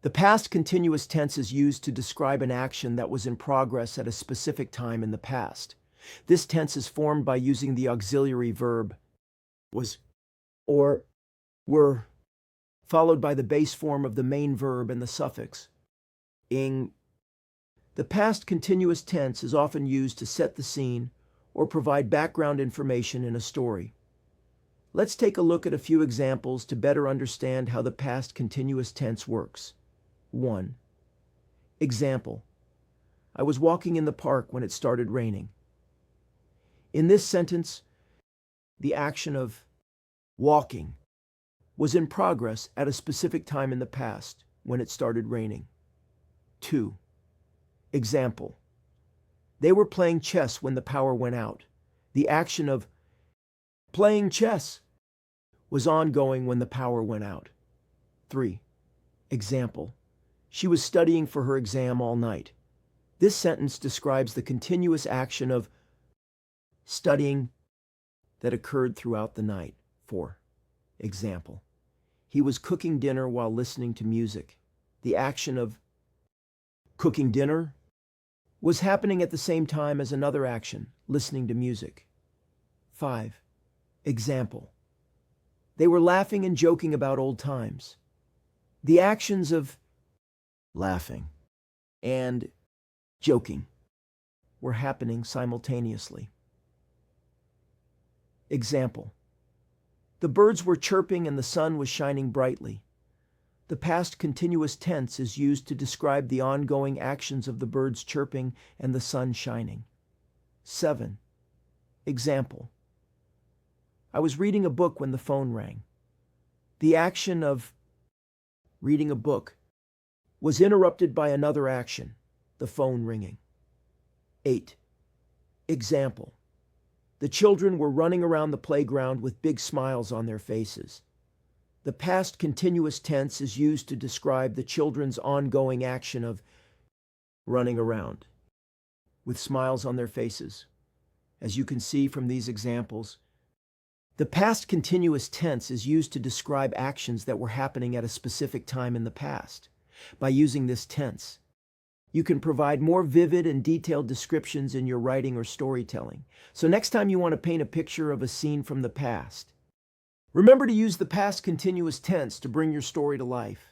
The past continuous tense is used to describe an action that was in progress at a specific time in the past. This tense is formed by using the auxiliary verb was or were, followed by the base form of the main verb and the suffix ing. The past continuous tense is often used to set the scene or provide background information in a story. Let's take a look at a few examples to better understand how the past continuous tense works. 1. Example: I was walking in the park when it started raining. In this sentence, the action of walking was in progress at a specific time in the past when it started raining. 2. Example: they were playing chess when the power went out. The action of playing chess was ongoing when the power went out. 3. Example: she was studying for her exam all night. This sentence describes the continuous action of studying that occurred throughout the night. 4. Example: he was cooking dinner while listening to music. The action of cooking dinner was happening at the same time as another action, listening to music. 5. Example: they were laughing and joking about old times. The actions of laughing and joking were happening simultaneously. Example: the birds were chirping and the sun was shining brightly. The past continuous tense is used to describe the ongoing actions of the birds chirping and the sun shining. 7. Example: I was reading a book when the phone rang. The action of reading a book was interrupted by another action, the phone ringing. 8. Example: the children were running around the playground with big smiles on their faces. The past continuous tense is used to describe the children's ongoing action of running around with smiles on their faces. As you can see from these examples, the past continuous tense is used to describe actions that were happening at a specific time in the past. By using this tense, you can provide more vivid and detailed descriptions in your writing or storytelling. So next time you want to paint a picture of a scene from the past, remember to use the past continuous tense to bring your story to life.